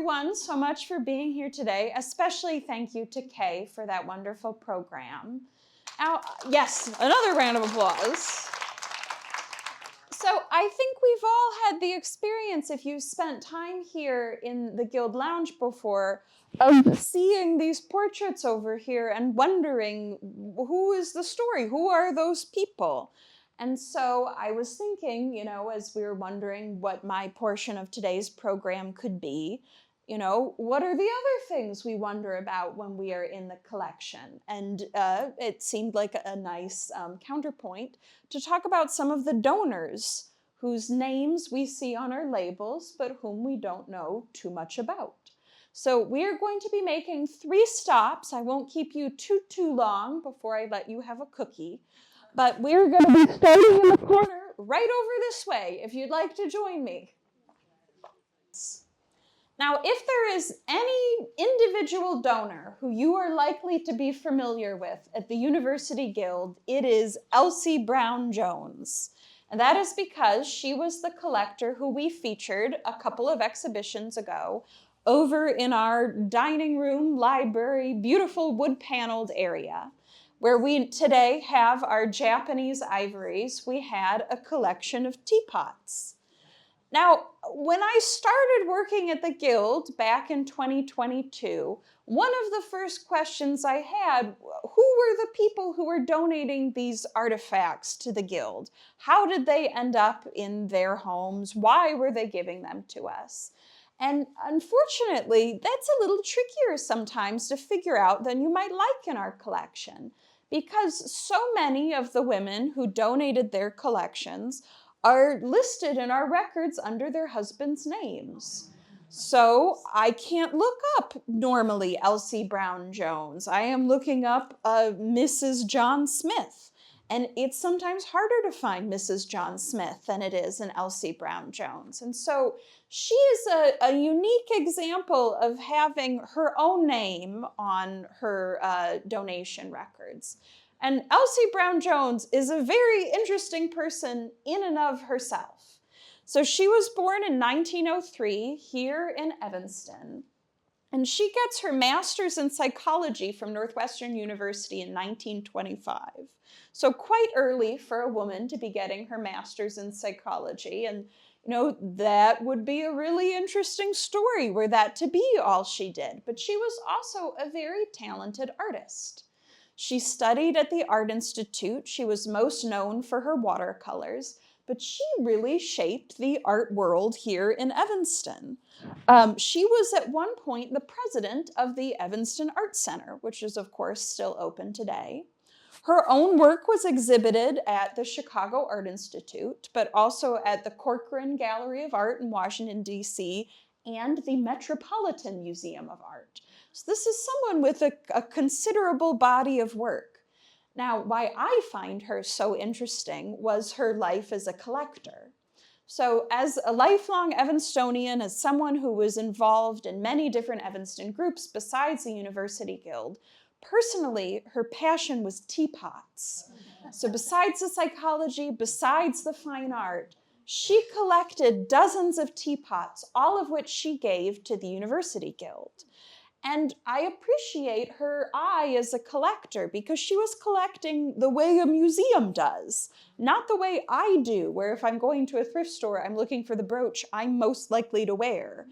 everyone so much for being here today. Especially thank you to Kay for that wonderful program. Now, yes, another round of applause. So I think we've all had the experience, if you've spent time here in the Guild Lounge before, of seeing these portraits over here and wondering, who is the story? Who are those people? And so I was thinking, as we were wondering what my portion of today's program could be, what are the other things we wonder about when we are in the collection? And it seemed like a nice counterpoint to talk about some of the donors whose names we see on our labels, but whom we don't know too much about. So we're going to be making 3 stops. I won't keep you too long before I let you have a cookie, but we're going to be starting in the corner right over this way, if you'd like to join me. Now, if there is any individual donor who you are likely to be familiar with at the University Guild, it is Elsie Brown Jones. And that is because she was the collector who we featured a couple of exhibitions ago over in our dining room, library, beautiful wood-paneled area, where we today have our Japanese ivories. We had a collection of teapots. Now, when I started working at the Guild back in 2022, one of the first questions I had, who were the people who were donating these artifacts to the Guild? How did they end up in their homes? Why were they giving them to us? And unfortunately, that's a little trickier sometimes to figure out than you might like in our collection, because so many of the women who donated their collections are listed in our records under their husbands' names. So I can't look up normally Elsie Brown Jones. I am looking up Mrs. John Smith. And it's sometimes harder to find Mrs. John Smith than it is in Elsie Brown Jones. And so she is a unique example of having her own name on her donation records. And Elsie Brown Jones is a very interesting person in and of herself. So she was born in 1903 here in Evanston. And she gets her master's in psychology from Northwestern University in 1925. So quite early for a woman to be getting her master's in psychology. And, that would be a really interesting story were that to be all she did. But she was also a very talented artist. She studied at the Art Institute. She was most known for her watercolors, but she really shaped the art world here in Evanston. She was at one point the president of the Evanston Art Center, which is, of course, still open today. Her own work was exhibited at the Chicago Art Institute, but also at the Corcoran Gallery of Art in Washington, D.C., and the Metropolitan Museum of Art. So this is someone with a considerable body of work. Now, why I find her so interesting was her life as a collector. So as a lifelong Evanstonian, as someone who was involved in many different Evanston groups besides the University Guild, personally, her passion was teapots. So besides the psychology, besides the fine art, she collected dozens of teapots, all of which she gave to the University Guild. And I appreciate her eye as a collector because she was collecting the way a museum does, not the way I do, where if I'm going to a thrift store, I'm looking for the brooch I'm most likely to wear.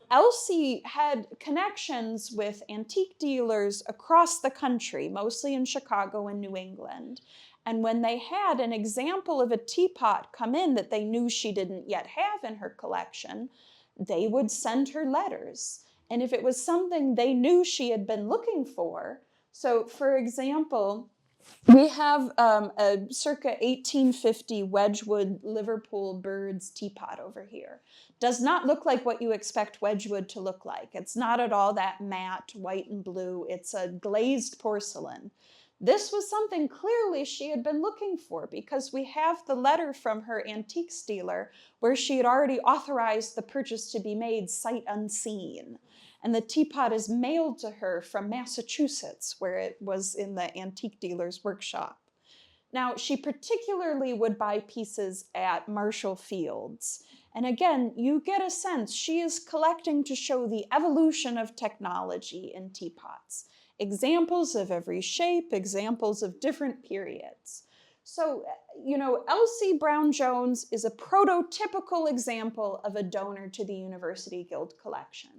Elsie had connections with antique dealers across the country, mostly in Chicago and New England. And when they had an example of a teapot come in that they knew she didn't yet have in her collection, they would send her letters. And if it was something they knew she had been looking for, so for example, we have a circa 1850 Wedgwood Liverpool Birds teapot over here. Does not look like what you expect Wedgwood to look like. It's not at all that matte white and blue. It's a glazed porcelain. This was something clearly she had been looking for because we have the letter from her antiques dealer where she had already authorized the purchase to be made sight unseen. And the teapot is mailed to her from Massachusetts, where it was in the antique dealer's workshop. Now, she particularly would buy pieces at Marshall Field's. And again, you get a sense she is collecting to show the evolution of technology in teapots. Examples of every shape, examples of different periods. So, Elsie Brown-Jones is a prototypical example of a donor to the University Guild collection.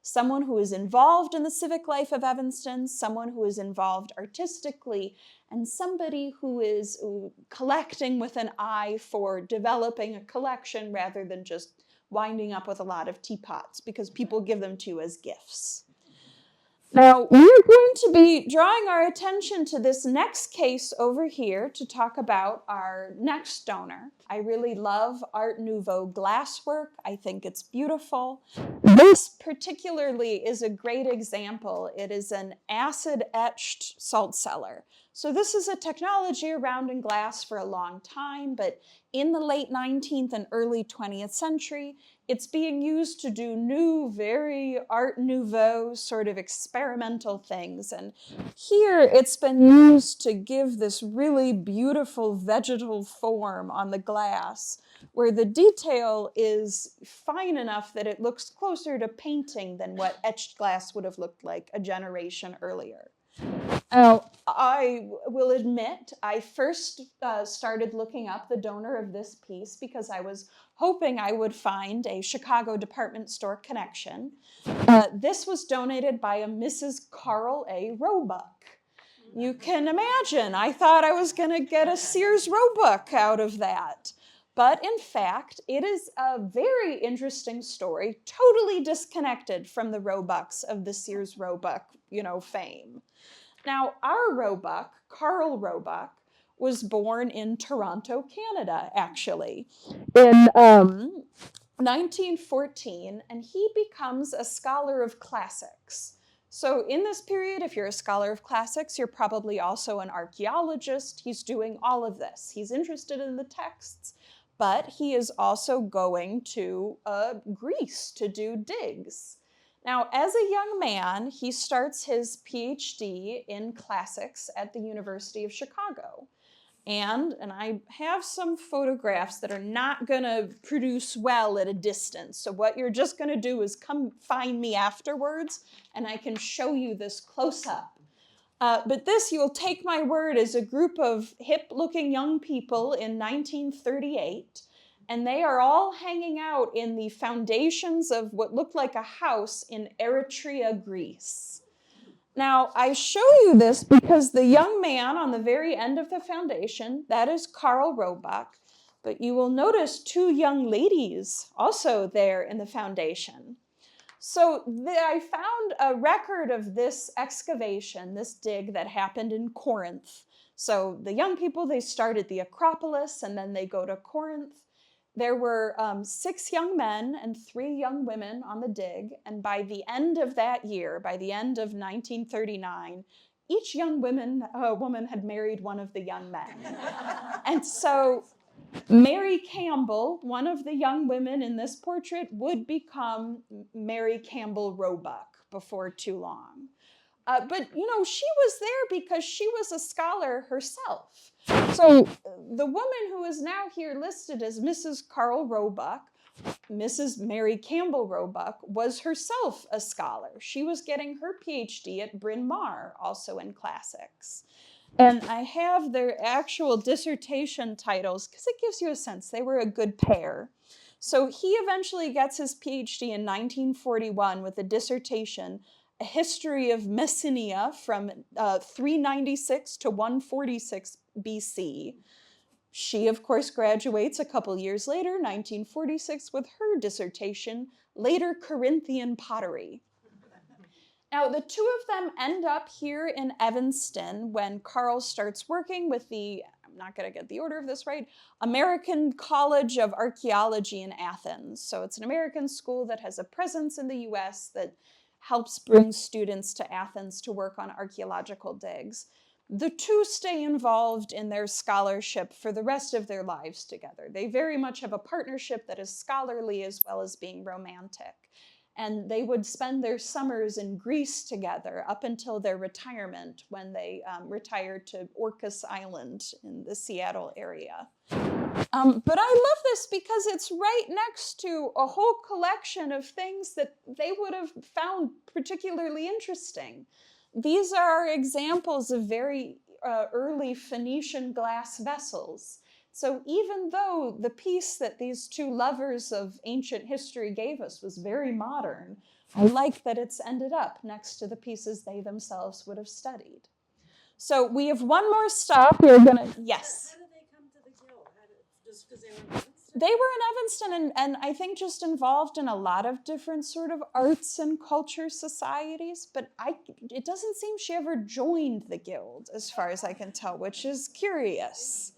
Someone who is involved in the civic life of Evanston, someone who is involved artistically, and somebody who is collecting with an eye for developing a collection rather than just winding up with a lot of teapots because people give them to you as gifts. Now, we're going to be drawing our attention to this next case over here to talk about our next donor. I really love Art Nouveau glasswork. I think it's beautiful. This particularly is a great example. It is an acid-etched salt cellar. So this is a technology around in glass for a long time, but in the late 19th and early 20th century, it's being used to do new, very Art Nouveau sort of experimental things. And here it's been used to give this really beautiful vegetal form on the glass, where the detail is fine enough that it looks closer to painting than what etched glass would have looked like a generation earlier. Now, I will admit, I first started looking up the donor of this piece because I was hoping I would find a Chicago department store connection. This was donated by a Mrs. Carl A. Roebuck. You can imagine, I thought I was going to get a Sears Roebuck out of that. But in fact, it is a very interesting story, totally disconnected from the Roebucks of the Sears Roebuck, fame. Now, our Roebuck, Carl Roebuck, was born in Toronto, Canada, actually, in 1914, and he becomes a scholar of classics. So in this period, if you're a scholar of classics, you're probably also an archaeologist. He's doing all of this. He's interested in the texts, but he is also going to Greece to do digs. Now, as a young man, he starts his PhD in classics at the University of Chicago. And I have some photographs that are not going to produce well at a distance. So what you're just going to do is come find me afterwards, and I can show you this close-up. But this, you'll take my word, is a group of hip-looking young people in 1938. And they are all hanging out in the foundations of what looked like a house in Eritrea, Greece. Now, I show you this because the young man on the very end of the foundation, that is Carl Roebuck, but you will notice two young ladies also there in the foundation. So I found a record of this excavation, this dig that happened in Corinth. So the young people, they start at the Acropolis and then they go to Corinth. There were 6 young men and 3 young women on the dig, and by the end of that year, by the end of 1939, each young woman had married one of the young men. And so Mary Campbell, one of the young women in this portrait, would become Mary Campbell Roebuck before too long. But, she was there because she was a scholar herself. So the woman who is now here listed as Mrs. Carl Roebuck, Mrs. Mary Campbell Roebuck, was herself a scholar. She was getting her PhD at Bryn Mawr, also in classics. And I have their actual dissertation titles because it gives you a sense they were a good pair. So he eventually gets his PhD in 1941 with a dissertation, A History of Messenia from 396 to 146 BC. She, of course, graduates a couple years later, 1946, with her dissertation, Later Corinthian Pottery. Now, the two of them end up here in Evanston when Carl starts working with the, I'm not going to get the order of this right, American College of Archaeology in Athens. So it's an American school that has a presence in the US that helps bring students to Athens to work on archaeological digs. The two stay involved in their scholarship for the rest of their lives together. They very much have a partnership that is scholarly as well as being romantic. And they would spend their summers in Greece together up until their retirement, when they retired to Orcas Island in the Seattle area. But I love this because it's right next to a whole collection of things that they would have found particularly interesting. These are examples of very early Phoenician glass vessels. So even though the piece that these two lovers of ancient history gave us was very modern, I like that it's ended up next to the pieces they themselves would have studied. So we have one more stop. We're gonna, yes? How did they come to the Guild? Just because they were in Evanston? They were in Evanston, and I think just involved in a lot of different sort of arts and culture societies, but it doesn't seem she ever joined the Guild, as far as I can tell, which is curious.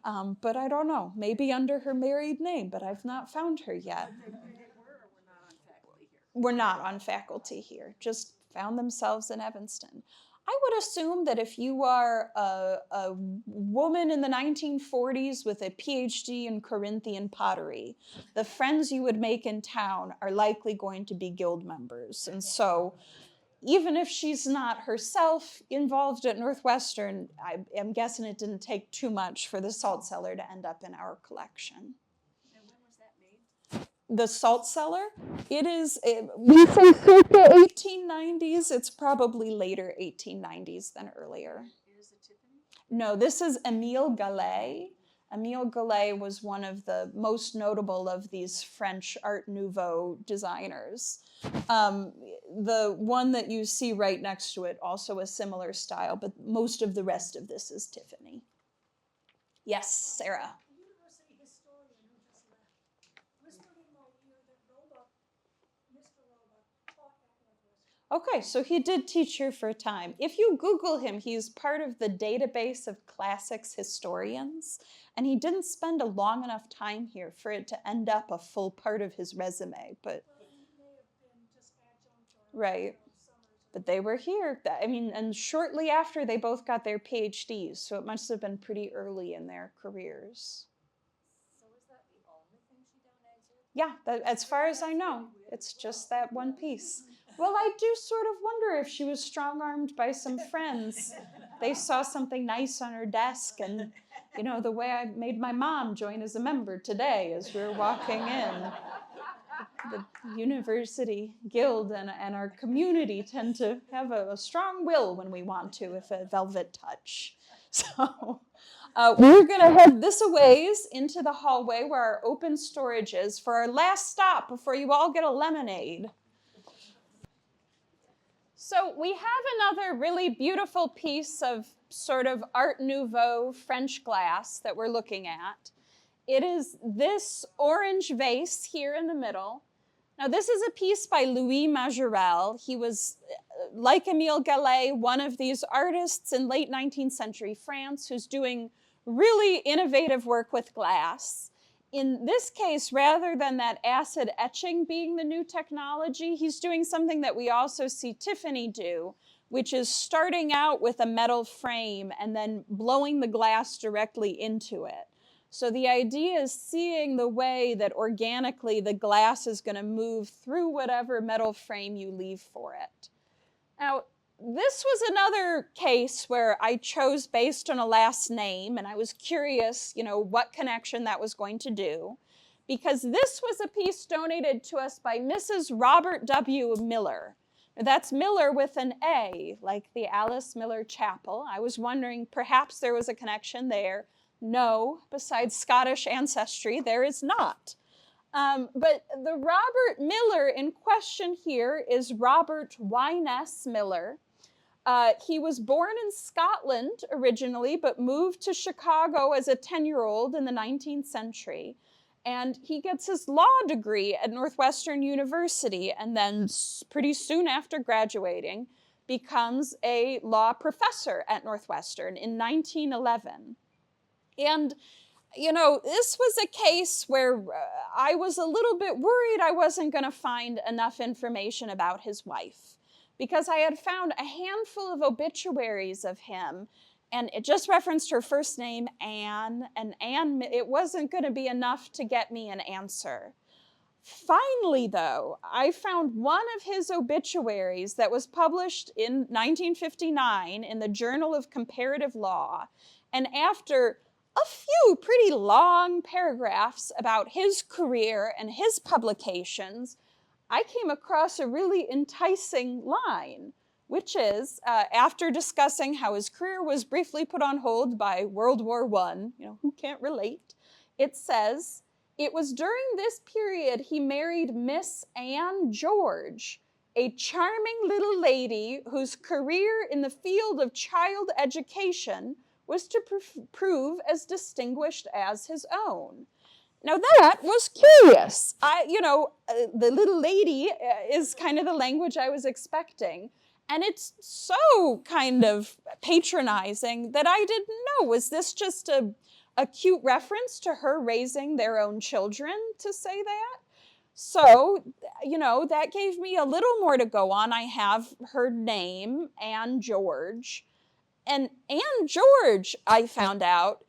But I don't know, maybe under her married name, but I've not found her yet. They were or were not on faculty here? Were not on faculty here, just found themselves in Evanston. I would assume that if you are a woman in the 1940s with a PhD in Corinthian pottery, the friends you would make in town are likely going to be Guild members. And so even if she's not herself involved at Northwestern, I'm guessing it didn't take too much for the salt cellar to end up in our collection. And when was that made? The salt cellar, it is, we say circa 1890s. It's probably later 1890s than earlier. Is it Tiffany? No, this is Émile Gallet. Émile Gallet was one of the most notable of these French Art Nouveau designers. The one that you see right next to it, also a similar style, but most of the rest of this is Tiffany. Yes, Sarah. University historian who just left. Mr. Limo here that Mr. Roebuck taught at Northwestern. Okay, so he did teach here for a time. If you Google him, he's part of the database of classics historians, and he didn't spend a long enough time here for it to end up a full part of his resume, but Well, he may have been just adjunct or right. summers. But they were here. I mean, and shortly after they both got their PhDs, so it must have been pretty early in their careers. So is that the only thing she donated? Yeah, as far as I know, it's just that one piece. Well, I do sort of wonder if she was strong-armed by some friends. They saw something nice on her desk, and, you know, the way I made my mom join as a member today as we were walking in. The University Guild and our community tend to have a strong will when we want to, with a velvet touch. So we're going to head this a ways into the hallway where our open storage is for our last stop before you all get a lemonade. So we have another really beautiful piece of sort of Art Nouveau French glass that we're looking at. It is this orange vase here in the middle. Now, this is a piece by Louis Majorelle. He was, like Émile Gallet, one of these artists in late 19th century France who's doing really innovative work with glass. In this case, rather than that acid etching being the new technology, he's doing something that we also see Tiffany do, which is starting out with a metal frame and then blowing the glass directly into it. So the idea is seeing the way that organically the glass is going to move through whatever metal frame you leave for it. Now, this was another case where I chose based on a last name, and I was curious, you know, what connection that was going to do, because this was a piece donated to us by Mrs. Robert W. Miller. Now, that's Miller with an A, like the Alice Miller Chapel. I was wondering, perhaps there was a connection there. No, besides Scottish ancestry, there is not. But the Robert Miller in question here is Robert Wyness Miller. He was born in Scotland originally, but moved to Chicago as a 10-year-old in the 19th century. And he gets his law degree at Northwestern University, and then pretty soon after graduating, becomes a law professor at Northwestern in 1911. And, you know, this was a case where I was a little bit worried I wasn't going to find enough information about his wife, because I had found a handful of obituaries of him, and it just referenced her first name, Anne, and Anne, it wasn't going to be enough to get me an answer. Finally, though, I found one of his obituaries that was published in 1959 in the Journal of Comparative Law. And after a few pretty long paragraphs about his career and his publications, I came across a really enticing line, which is, after discussing how his career was briefly put on hold by World War I, who can't relate, it says, it was during this period he married Miss Anne George, a charming little lady whose career in the field of child education was to prove as distinguished as his own. Now that was curious. The little lady is kind of the language I was expecting. And it's so kind of patronizing that I didn't know. Was this just a cute reference to her raising their own children to say that? So, that gave me a little more to go on. I have her name, Anne George. And Anne George, I found out,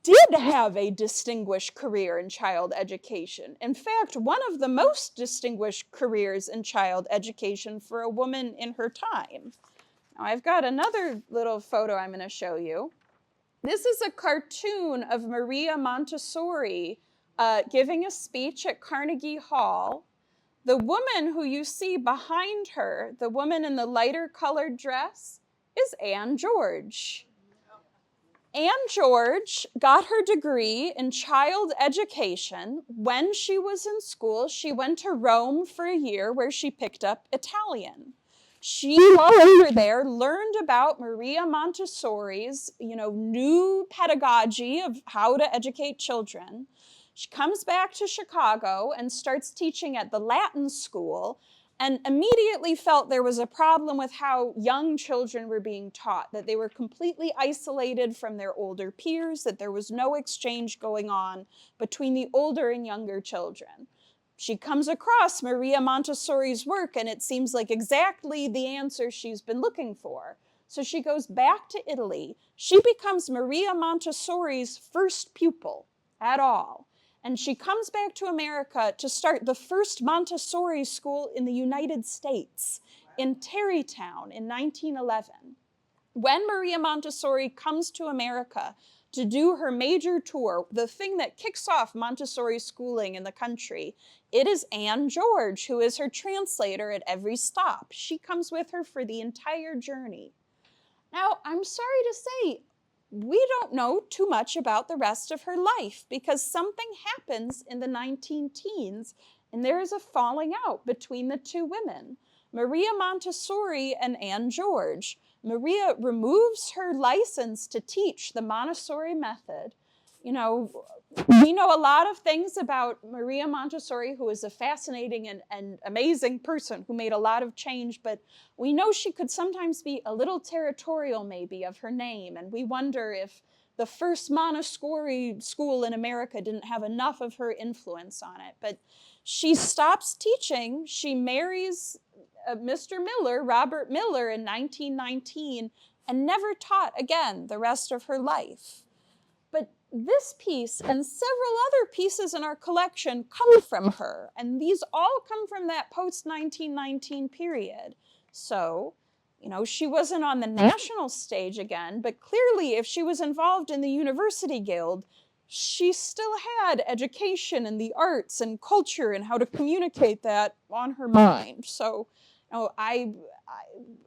did have a distinguished career in child education. In fact, one of the most distinguished careers in child education for a woman in her time. Now, I've got another little photo I'm going to show you. This is a cartoon of Maria Montessori giving a speech at Carnegie Hall. The woman who you see behind her, the woman in the lighter colored dress, is Anne George. Anne George got her degree in child education. When she was in school, she went to Rome for a year where she picked up Italian. She, while over there, learned about Maria Montessori's, new pedagogy of how to educate children. She comes back to Chicago and starts teaching at the Latin school, and immediately felt there was a problem with how young children were being taught, that they were completely isolated from their older peers, that there was no exchange going on between the older and younger children. She comes across Maria Montessori's work, and it seems like exactly the answer she's been looking for. So she goes back to Italy. She becomes Maria Montessori's first pupil at all. And she comes back to America to start the first Montessori school in the United States, in Tarrytown in 1911. When Maria Montessori comes to America to do her major tour, the thing that kicks off Montessori schooling in the country, it is Anne George, who is her translator at every stop. She comes with her for the entire journey. Now, I'm sorry to say, we don't know too much about the rest of her life because something happens in the 19-teens and there is a falling out between the two women, Maria Montessori and Anne George. Maria removes her license to teach the Montessori method. We know a lot of things about Maria Montessori, who is a fascinating and amazing person who made a lot of change, but we know she could sometimes be a little territorial, maybe, of her name, and we wonder if the first Montessori school in America didn't have enough of her influence on it. But she stops teaching. She marries Mr. Miller, Robert Miller, in 1919, and never taught again the rest of her life. But this piece and several other pieces in our collection come from her, and these all come from that post-1919 period. So, she wasn't on the national stage again, but clearly if she was involved in the University Guild, she still had education and the arts and culture and how to communicate that on her mind. So, I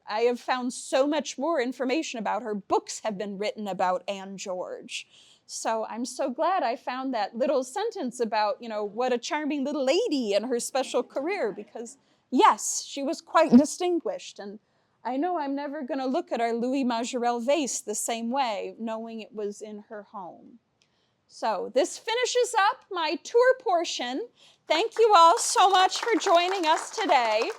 have found so much more information about her. Books have been written about Anne George. So I'm so glad I found that little sentence about, what a charming little lady and her special career, because yes, she was quite distinguished. And I know I'm never going to look at our Louis Majorelle vase the same way, knowing it was in her home. So this finishes up my tour portion. Thank you all so much for joining us today.